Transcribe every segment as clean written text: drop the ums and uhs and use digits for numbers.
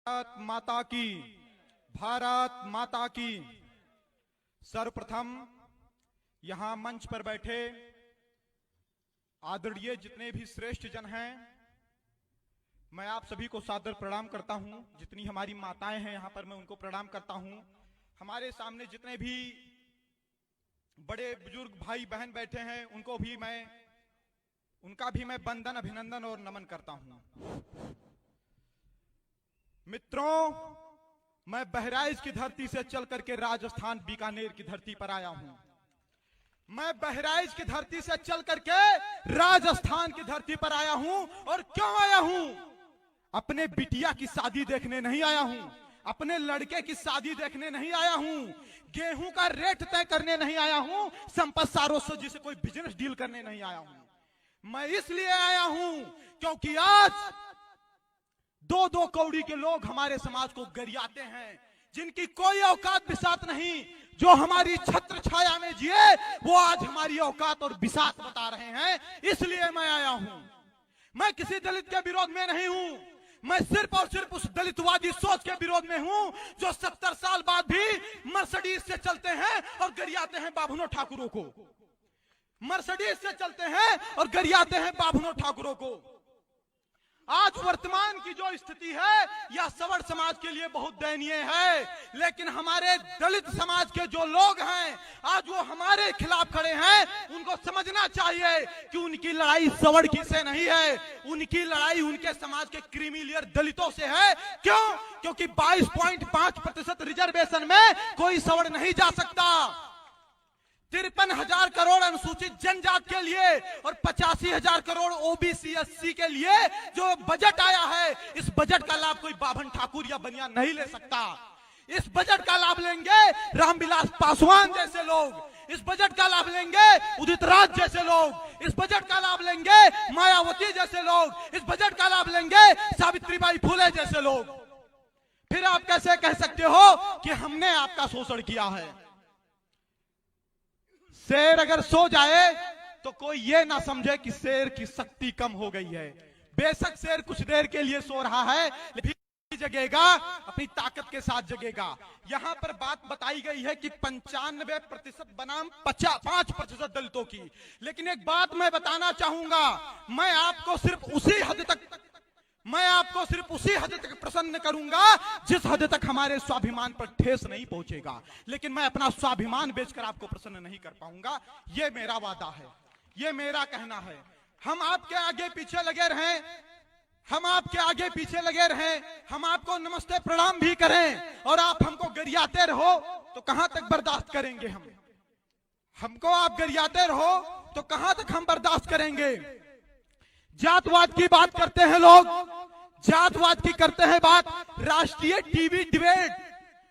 भारत माता की, भारत माता की। सर्वप्रथम यहां मंच पर बैठे आदरणीय जितने भी श्रेष्ठ जन हैं, मैं आप सभी को सादर प्रणाम करता हूं। जितनी हमारी माताएं हैं यहां पर, मैं उनको प्रणाम करता हूं। हमारे सामने जितने भी बड़े बुजुर्ग भाई बहन बैठे हैं, उनका भी मैं वंदन, अभिनंदन और नमन करता हूं। मित्रों, मैं बहराइच की धरती से चल करके राजस्थान बीकानेर की धरती पर आया हूं। मैं बहराइच की धरती से चल करके राजस्थान की धरती पर आया हूं। और क्यों आया हूं? अपने बिटिया की शादी देखने नहीं आया हूं, अपने लड़के की शादी देखने नहीं आया हूं, गेहूं का रेट तय करने नहीं आया हूं, संपत सारों जी से कोई बिजनेस डील करने नहीं आया हूं। मैं इसलिए आया हूं क्योंकि आज दो दो कौड़ी के लोग हमारे समाज को गरियाते हैं, जिनकी कोई औकात बिसात नहीं, जो हमारी छत्र छाया में जिए, वो आज हमारी औकात और बिसात बता रहे हैं। इसलिए मैं आया हूं। मैं किसी दलित के विरोध में नहीं हूं, मैं सिर्फ और सिर्फ उस दलितवादी सोच के विरोध में हूं जो 70 साल बाद भी मर्सिडीज से चलते हैं और गरियाते हैं बाभनों ठाकुरों को। मर्सिडीज से चलते हैं और गरियाते हैं बाभनों ठाकुरों को। आज वर्तमान की जो स्थिति है यह सवर्ण समाज के लिए बहुत दयनीय है, लेकिन हमारे दलित समाज के जो लोग हैं आज वो हमारे खिलाफ खड़े हैं। उनको समझना चाहिए कि उनकी लड़ाई सवर्ण की से नहीं है, उनकी लड़ाई उनके समाज के क्रीमी लेयर दलितों से है। क्यों? क्योंकि 22.5% रिजर्वेशन में कोई सवर्ण नहीं जा सकता। 53,000 करोड़ अनुसूचित जनजाति के लिए और 85,000 करोड़ ओबीसी एससी के लिए जो बजट आया है, इस बजट का लाभ कोई बाभन ठाकुर या बनिया नहीं ले सकता। इस बजट का लाभ लेंगे रामविलास पासवान जैसे लोग, इस बजट का लाभ लेंगे उदित राज जैसे लोग, इस बजट का लाभ लेंगे मायावती जैसे लोग, इस बजट का लाभ लेंगे सावित्रीबाई फुले जैसे लोग। फिर आप कैसे कह सकते हो कि हमने आपका शोषण किया है? शेर अगर सो जाए तो कोई ये ना समझे कि शेर की शक्ति कम हो गई है। बेशक शेर कुछ देर के लिए सो रहा है, लेकिन जगेगा, अपनी ताकत के साथ जगेगा। यहां पर बात बताई गई है कि 95% बनाम 5% दलितों की। लेकिन एक बात मैं बताना चाहूंगा, मैं आपको सिर्फ उसी हद तक प्रसन्न करूंगा जिस हद तक हमारे स्वाभिमान पर ठेस नहीं पहुंचेगा। लेकिन मैं अपना स्वाभिमान बेचकर आपको प्रसन्न नहीं कर पाऊंगा। ये मेरा वादा है, ये मेरा कहना है। हम आपके आगे पीछे लगे रहें, हम आपके आगे पीछे लगे रहें, हम आपको नमस्ते प्रणाम भी करें और आप हमको गरियाते रहो तो कहां तक बर्दाश्त करेंगे? हमको आप गरियाते रहो तो कहां तक हम बर्दाश्त करेंगे? जातवाद की बात करते हैं लोग, जातवाद की करते हैं बात। राष्ट्रीय टीवी डिबेट,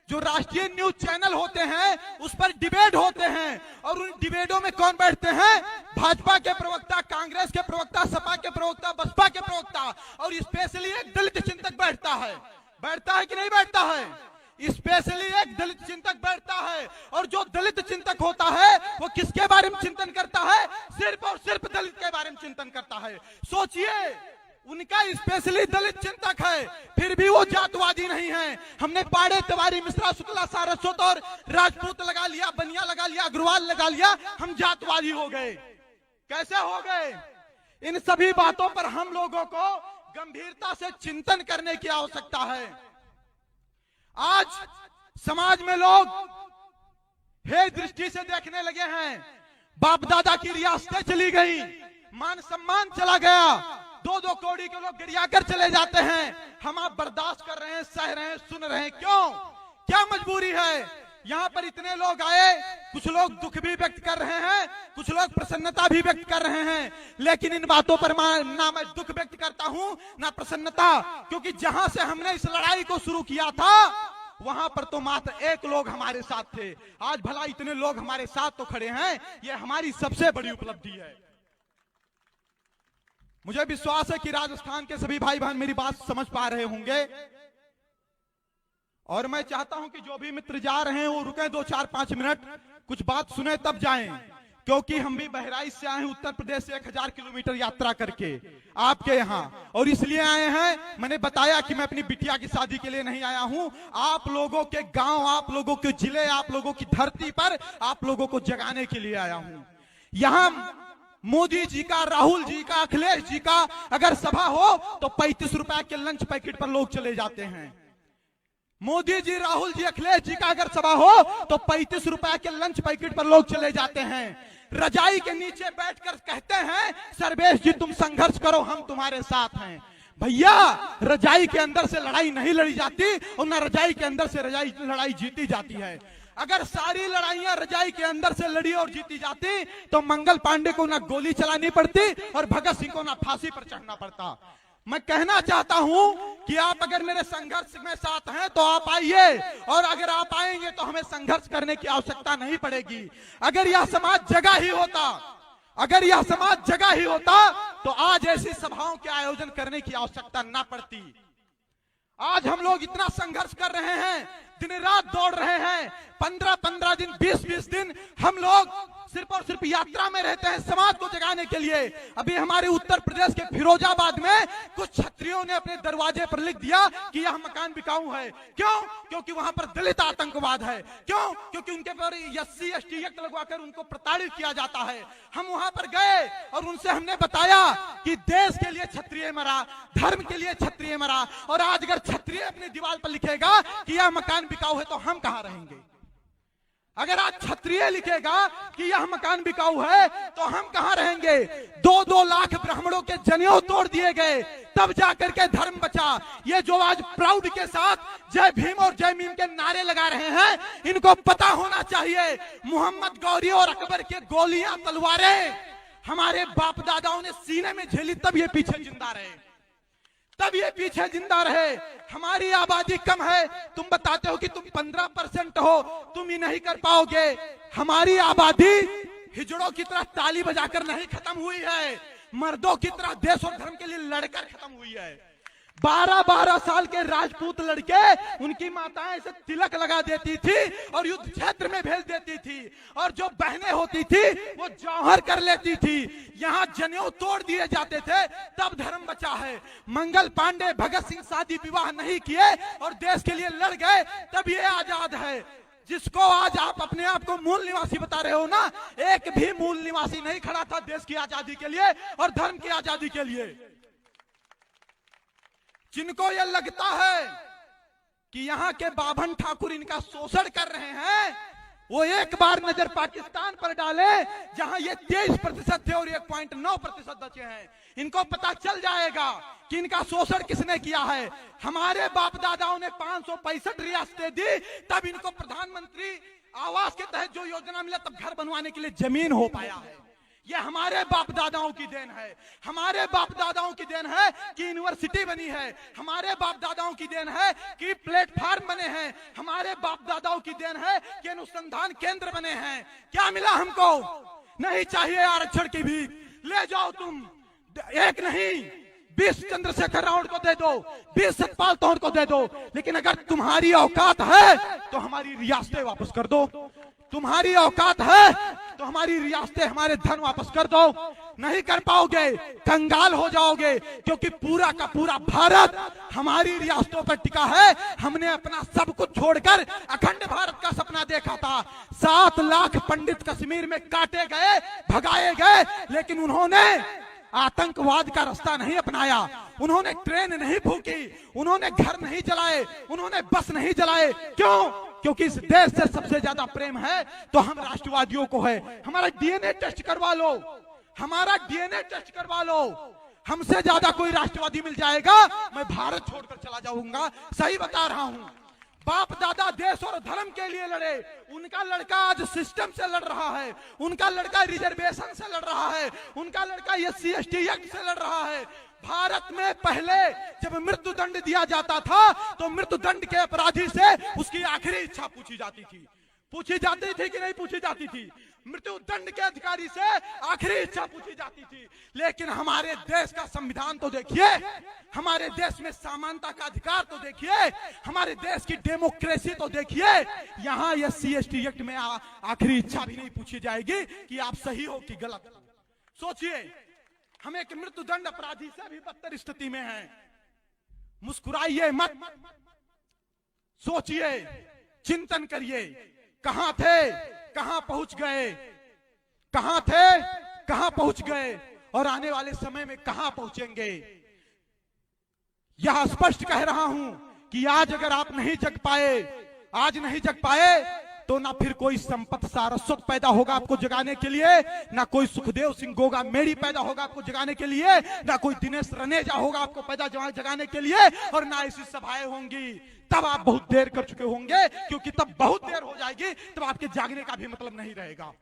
जो राष्ट्रीय न्यूज चैनल होते हैं उस पर डिबेट होते हैं, और उन डिबेटों में कौन बैठते हैं? भाजपा के प्रवक्ता, कांग्रेस के प्रवक्ता, सपा के प्रवक्ता, बसपा के प्रवक्ता, और स्पेशली एक दलित चिंतक बैठता है। बैठता है कि नहीं बैठता है? स्पेशली एक दलित चिंतक बैठता है। और जो दलित चिंतक होता है वो किसके बारे में चिंतन करता है? सिर्फ और सिर्फ दलित के बारे में चिंतन करता है। सोचिए, उनका स्पेशली दलित चिंतक है, फिर भी वो जातवादी नहीं है। हमने पाड़े, तिवारी, मिश्रा, शुक्ला, सारस्वत और राजपूत लगा लिया, बनिया लगा लिया, अग्रवाल लगा लिया, हम जातवादी हो गए। कैसे हो गए? इन सभी बातों पर हम लोगों को गंभीरता से चिंतन करने की आवश्यकता है। आज समाज में लोग हे दृष्टि से देखने लगे हैं। बाप दादा की रियासतें चली गई, मान सम्मान चला गया, 2-2 कौड़ी के लोग गिरियाकर चले जाते हैं। हम आप बर्दाश्त कर रहे हैं, सह रहे हैं, सुन रहे हैं। क्यों? क्या मजबूरी है? यहाँ पर इतने लोग आए, कुछ लोग दुख भी व्यक्त कर रहे हैं, कुछ लोग प्रसन्नता भी व्यक्त कर रहे हैं, लेकिन इन बातों पर ना मैं दुख व्यक्त करता हूं ना प्रसन्नता, क्योंकि जहां से हमने इस लड़ाई को शुरू किया था वहां पर तो मात्र एक लोग हमारे साथ थे। आज भला इतने लोग हमारे साथ तो खड़े हैं, यह हमारी सबसे बड़ी उपलब्धि है। मुझे विश्वास है कि राजस्थान के सभी भाई बहन मेरी बात समझ पा रहे होंगे, और मैं चाहता हूं कि जो भी मित्र जा रहे हैं वो रुके 2-4-5 मिनट, कुछ बात सुने तब जाएं। क्योंकि हम भी बहराइच से आए हैं, उत्तर प्रदेश से 1000 किलोमीटर यात्रा करके आपके यहाँ, और इसलिए आए हैं। मैंने बताया कि मैं अपनी बिटिया की शादी के लिए नहीं आया हूं, आप लोगों के गांव, आप लोगों के जिले, आप लोगों की धरती पर आप लोगों को जगाने के लिए आया हूं। यहां मोदी जी का, राहुल जी का, अखिलेश जी का अगर सभा हो तो 35 रुपए के लंच पैकेट पर लोग चले जाते हैं। मोदी जी, राहुल जी, अखिलेश जी का अगर सभा हो तो 35 रुपए के लंच पैकेट पर लोग चले जाते हैं। रजाई के नीचे बैठकर कहते हैं सर्वेश जी तुम संघर्ष करो, हम तुम्हारे साथ हैं। भैया, रजाई के अंदर से लड़ाई नहीं लड़ी जाती और ना रजाई के अंदर से लड़ाई जीती जाती है। अगर सारी लड़ाइयां रजाई के अंदर से लड़ी और जीती जाती तो मंगल पांडे को ना गोली चलानी पड़ती और भगत सिंह को ना फांसी पर चढ़ना पड़ता। मैं कहना चाहता हूं कि आप अगर मेरे संघर्ष में साथ हैं तो आप आइए, और अगर आप आएंगे तो हमें संघर्ष करने की आवश्यकता नहीं पड़ेगी। अगर यह समाज जगह ही होता, अगर यह समाज जगह ही होता तो आज ऐसी सभाओं के आयोजन करने की आवश्यकता ना पड़ती। आज हम लोग इतना संघर्ष कर रहे हैं, दिन रात दौड़ रहे हैं, 15-15 दिन, 20-20 दिन हम लोग सिर्फ और सिर्फ यात्रा में रहते हैं समाज को जगाने के लिए। अभी हमारे उत्तर प्रदेश के फिरोजाबाद में कुछ छत्रियों ने अपने दरवाजे पर लिख दिया कि यह मकान बिकाऊ है। क्यों? क्योंकि वहां पर दलित आतंकवाद है। क्यों? क्योंकि उनके पर SC ST एक्ट लगवाकर उनको प्रताड़ित किया जाता है। हम वहां पर गए और उनसे हमने बताया कि देश के लिए क्षत्रिय मरा, धर्म के लिए क्षत्रिय मरा, और आज अगर क्षत्रिय अपनी दीवार पर लिखेगा कि यह मकान बिकाऊ है तो हम कहां रहेंगे? अगर आज क्षत्रिय लिखेगा कि यह मकान बिकाऊ है तो हम कहां रहेंगे? 2-2 लाख ब्राह्मणों के जनेऊ तोड़ दिए गए, तब जाकर के धर्म बचा। ये जो आज प्राउड के साथ जय भीम और जय मीम के नारे लगा रहे हैं, इनको पता होना चाहिए मोहम्मद गौरी और अकबर के गोलियां, तलवारें हमारे बाप दादाओं ने सीने में झेली, तब ये पीछे जिंदा रहे, तब ये पीछे जिंदा रहे। हमारी आबादी कम है, तुम बताते हो कि तुम 15% हो, तुम ही नहीं कर पाओगे। हमारी आबादी हिजड़ों की तरह ताली बजाकर नहीं खत्म हुई है, मर्दों की तरह देश और धर्म के लिए लड़कर खत्म हुई है। 12-12 साल के राजपूत लड़के, उनकी माताएं इसे तिलक लगा देती थी और युद्ध क्षेत्र में भेज देती थी, और जो बहनें होती थी वो जौहर कर लेती थी। यहाँ जनेऊ तोड़ दिए जाते थे, तब धर्म बचा है। मंगल पांडे, भगत सिंह शादी विवाह नहीं किए और देश के लिए लड़ गए, तब ये आजाद है। जिसको आज आप अपने आप को मूल निवासी बता रहे हो ना, एक भी मूल निवासी नहीं खड़ा था देश की आजादी के लिए और धर्म की आजादी के लिए। जिनको यह लगता है कि यहाँ के बाभन ठाकुर इनका शोषण कर रहे हैं, वो एक बार नजर पाकिस्तान पर डाले जहां ये 23% थे और 1.9% बचे हैं। इनको पता चल जाएगा कि इनका शोषण किसने किया है। हमारे बाप दादाओं ने 565 रियासतें दी, तब इनको प्रधानमंत्री आवास के तहत जो योजना मिला, तब घर बनवाने के लिए जमीन हो पाया है। ये हमारे बाप दादाओं की देन है। हमारे बाप दादाओं की देन है कि यूनिवर्सिटी बनी है। हमारे बाप दादाओं की देन है कि प्लेटफार्म बने हैं। हमारे बाप दादाओं की देन है कि अनुसंधान केंद्र बने हैं। क्या मिला हमको? नहीं चाहिए आरक्षण की भी, ले जाओ तुम, एक नहीं 20 चंद्रशेखर रावत को दे दो, 20 सतपाल तोहर को दे दो, लेकिन अगर तुम्हारी औकात है तो हमारी रियासतें वापस कर दो। तुम्हारी औकात है तो हमारी रियासतें, हमारे धन वापस कर दो। नहीं कर पाओगे, कंगाल हो जाओगे, क्योंकि पूरा का पूरा भारत हमारी रियासतों पर टिका है। हमने अपना सब कुछ छोड़कर अखंड भारत का सपना देखा था। 7 लाख पंडित कश्मीर में काटे गए, भगाए गए, लेकिन उन्होंने आतंकवाद का रास्ता नहीं अपनाया। उन्होंने ट्रेन नहीं फूकी, उन्होंने घर नहीं जलाए, उन्होंने बस नहीं जलाए। क्यों? क्योंकि इस देश से सबसे ज्यादा प्रेम है तो हम राष्ट्रवादियों को है। हमारा DNA टेस्ट करवा लो, हमारा DNA टेस्ट करवा लो। हमसे ज्यादा कोई राष्ट्रवादी मिल जाएगा, मैं भारत छोड़कर चला जाऊंगा। सही बता रहा हूं। बाप दादा देश और धर्म के लिए लड़े, उनका लड़का आज सिस्टम से लड़ रहा है, उनका लड़का रिजर्वेशन से लड़ रहा है, उनका लड़का SC ST एक्ट से लड़ रहा है। भारत में पहले जब मृत्यु दंड दिया जाता था तो मृत्यु दंड के अपराधी से उसकी आखिरी इच्छा पूछी जाती थी। पूछी जाती थी कि नहीं पूछी जाती थी? मृत्यु दंड के अधिकारी से आखिरी इच्छा पूछी जाती थी। लेकिन हमारे देश का संविधान तो देखिए, हमारे देश में समानता का अधिकार तो देखिए, हमारे देश की डेमोक्रेसी तो देखिए। यहाँ ये SC/ST एक्ट में आखिरी इच्छा भी नहीं पूछी जाएगी कि आप सही हो कि गलत। सोचिए, हम एक मृत्यु दंड अपराधी से भी बदतर स्थिति में हैं। मुस्कुराइए मत, सोचिए, चिंतन करिए, कहां थे, कहां पहुंच गए, कहां थे, कहां पहुंच गए, और आने वाले समय में कहां पहुंचेंगे। यह स्पष्ट कह रहा हूं कि आज अगर आप नहीं जग पाए, आज नहीं जग पाए, तो ना फिर कोई संपत सारस्वत पैदा होगा आपको जगाने के लिए, ना कोई सुखदेव सिंह गोगा मेड़ी पैदा होगा आपको जगाने के लिए, ना कोई दिनेश रनेजा होगा आपको पैदा जगाने के लिए, और ना ऐसी सभाएं होंगी। तब आप बहुत देर कर चुके होंगे, क्योंकि तब बहुत देर हो जाएगी, तब आपके जागने का भी मतलब नहीं रहेगा।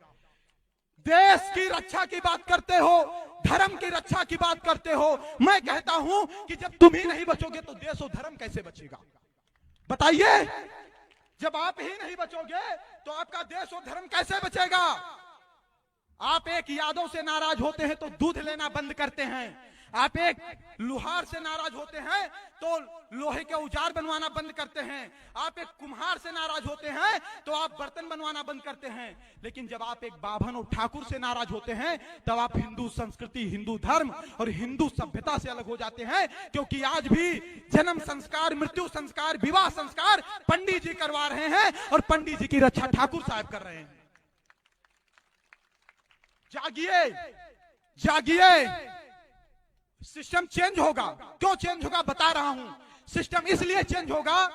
देश की रक्षा की बात करते हो, धर्म की रक्षा की बात करते हो। मैं कहता हूं कि जब तुम ही नहीं बचोगे तो देश और धर्म कैसे बचेगा? बताइए, जब आप ही नहीं बचोगे तो आपका देश और धर्म कैसे बचेगा? आप एक यादव से नाराज होते हैं तो दूध लेना बंद करते हैं, आप एक लुहार से नाराज होते हैं तो लोहे के औजार बनवाना बंद करते हैं, आप एक कुम्हार से नाराज होते हैं तो आप बर्तन बनवाना बंद करते हैं। लेकिन जब आप एक बाभन और ठाकुर से नाराज होते हैं तब आप हिंदू संस्कृति, हिंदू धर्म और हिंदू सभ्यता से अलग हो जाते हैं। क्योंकि आज भी जन्म संस्कार, मृत्यु संस्कार, विवाह संस्कार पंडित जी करवा रहे हैं, और पंडित जी की रक्षा ठाकुर साहब कर रहे हैं। जागिए, जागिए, सिस्टम चेंज होगा। क्यों चेंज होगा बता रहा हूं। सिस्टम इसलिए चेंज होगा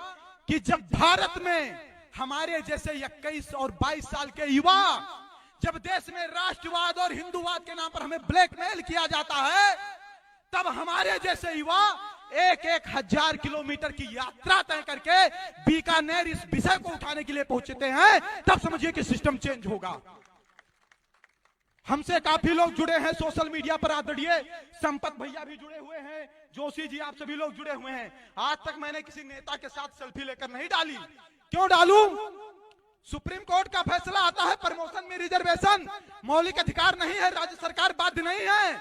कि जब भारत में हमारे जैसे 21 और 22 साल के युवा, जब देश में राष्ट्रवाद और हिंदूवाद के नाम पर हमें ब्लैकमेल किया जाता है, तब हमारे जैसे युवा 1-1 हजार किलोमीटर की यात्रा तय करके बीकानेर इस विषय को उठाने के लिए पहुंचते हैं, तब समझिए कि सिस्टम चेंज होगा। हमसे काफी लोग जुड़े हैं सोशल मीडिया पर, आदरणीय संपत भैया भी जुड़े हुए हैं, जोशी जी, आप सभी लोग जुड़े हुए हैं। आज तक मैंने किसी नेता के साथ सेल्फी लेकर नहीं डाली। क्यों डालूं? सुप्रीम कोर्ट का फैसला आता है, प्रमोशन में रिजर्वेशन मौलिक अधिकार नहीं है, राज्य सरकार बाध्य नहीं है।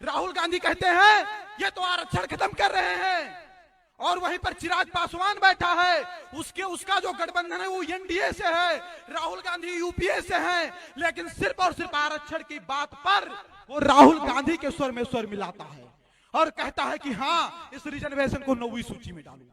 राहुल गांधी कहते हैं ये तो आरक्षण खत्म कर रहे हैं, और वहीं पर चिराग पासवान बैठा है, उसका जो गठबंधन है वो एनडीए से है, राहुल गांधी यूपीए से हैं, लेकिन सिर्फ और सिर्फ आरक्षण की बात पर वो राहुल गांधी के स्वर में स्वर मिलाता है और कहता है कि हाँ, इस रिजर्वेशन को 9वीं सूची में डालो।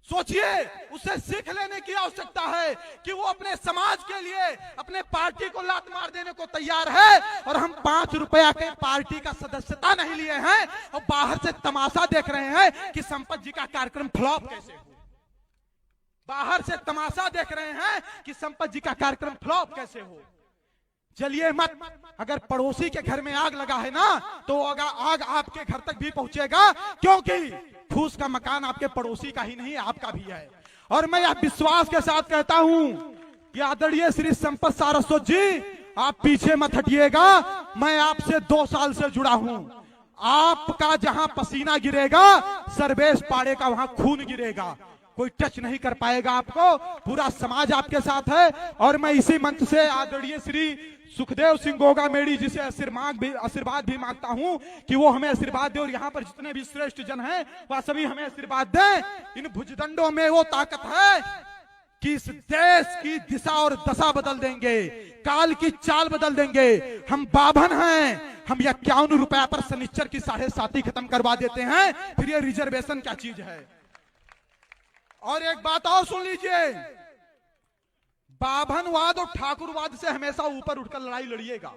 सोचिए, उसे सीख लेने की आवश्यकता है कि वो अपने समाज के लिए, अपने पार्टी को लात मार देने को तैयार है, और हम 5 रुपया के पार्टी का सदस्यता नहीं लिए हैं और बाहर से तमाशा देख रहे हैं कि संपत जी का कार्यक्रम फ्लॉप कैसे हो। बाहर से तमाशा देख रहे हैं कि संपत जी का कार्यक्रम फ्लॉप कैसे हो। चलिए मत, अगर पड़ोसी के घर में आग लगा है ना, तो आग आपके घर तक भी पहुंचेगा, क्योंकि फूस का मकान आपके पड़ोसी का ही नहीं, आपका भी है। और मैं यह विश्वास के साथ कहता हूं कि आदरणीय श्री संपत सारस्वत जी, आप पीछे मत हटिएगा। मैं आपसे 2 साल से जुड़ा हूं। आपका जहां पसीना गिरेगा, सर्वेश पाड़े का वहां खून गिरेगा। कोई टच नहीं कर पाएगा आपको, पूरा समाज आपके साथ है। और मैं इसी मंच से आदरणीय श्री सुखदेव सिंह गोगा मेड़ी जी से आशीर्वाद भी मांगता हूं कि वो हमें आशीर्वाद दे, और यहाँ पर जितने भी श्रेष्ठ जन हैं वह सभी हमें आशीर्वाद दें। इन भुजदंडों में वो ताकत है कि इस देश की दिशा और दशा बदल देंगे, काल की चाल बदल देंगे। हम बाभन हैं, हम 51 रुपया पर शनिचर की 7.5 खत्म करवा देते हैं, फिर ये रिजर्वेशन क्या चीज है। और एक बात और सुन लीजिए, बाभनवाद और ठाकुरवाद से हमेशा ऊपर उठकर लड़ाई लड़िएगा।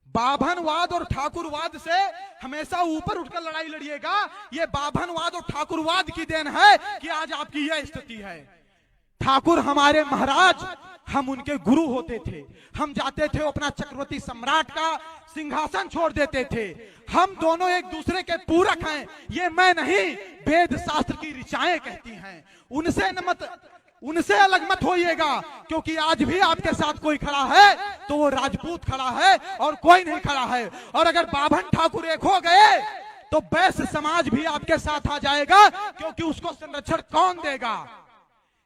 बाभनवाद और ठाकुरवाद से हमेशा ऊपर उठकर लड़ाई लड़िएगा। ये बाभनवाद और ठाकुरवाद की देन है कि आज आपकी यह स्थिति है। ठाकुर हमारे महाराज, हम उनके गुरु होते थे। हम जाते थे, अपना चक्रवर्ती सम्राट का सिंहासन छोड़ देते थे। हम दोनों एक दूसरे के पूरक हैं, ये मैं नहीं, वेद शास्त्र की ऋचाएं कहती हैं। उनसे अलग मत होइएगा, क्योंकि आज भी आपके साथ कोई खड़ा है तो वो राजपूत खड़ा है और कोई नहीं खड़ा है। और अगर बाभन ठाकुर एक हो गए तो वैश्य समाज भी आपके साथ आ जाएगा, क्योंकि उसको संरक्षण कौन देगा।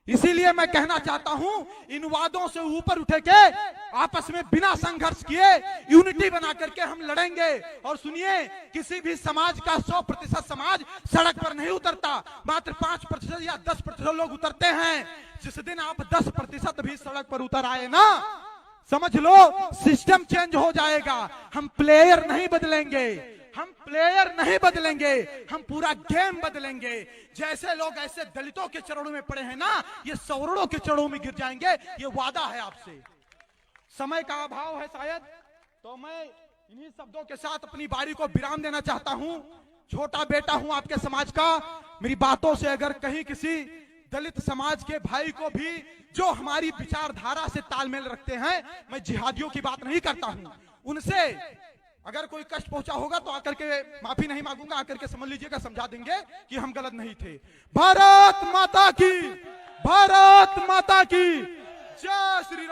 इसीलिए मैं कहना चाहता हूं, इन वादों से ऊपर उठे के आपस में बिना संघर्ष किए यूनिटी बना करके हम लड़ेंगे। और सुनिए, किसी भी समाज का 100% समाज सड़क पर नहीं उतरता, मात्र 5% या 10% लोग उतरते हैं। जिस दिन आप 10% भी सड़क पर उतर आए ना, समझ लो सिस्टम चेंज हो जाएगा। हम प्लेयर नहीं बदलेंगे, हम प्लेयर नहीं बदलेंगे, हम पूरा गेम बदलेंगे। जैसे लोग ऐसे दलितों के चरणों में पड़े हैं ना, ये सवर्णों के चरणों में गिर जाएंगे, ये वादा है आपसे। समय का अभाव है शायद, तो मैं इन्हीं शब्दों के साथ अपनी बारी को विराम देना चाहता हूं। छोटा बेटा हूं आपके समाज का। मेरी बातों से अगर कहीं किसी दलित समाज के भाई को भी जो हमारी विचारधारा से तालमेल रखते हैं, मैं जिहादियों की बात नहीं करता हूं, उनसे अगर कोई कष्ट पहुंचा होगा तो आकर के माफी नहीं मांगूंगा, आकर के समझ लीजिएगा, समझा देंगे कि हम गलत नहीं थे। भारत माता की, भारत माता की जय श्री राम।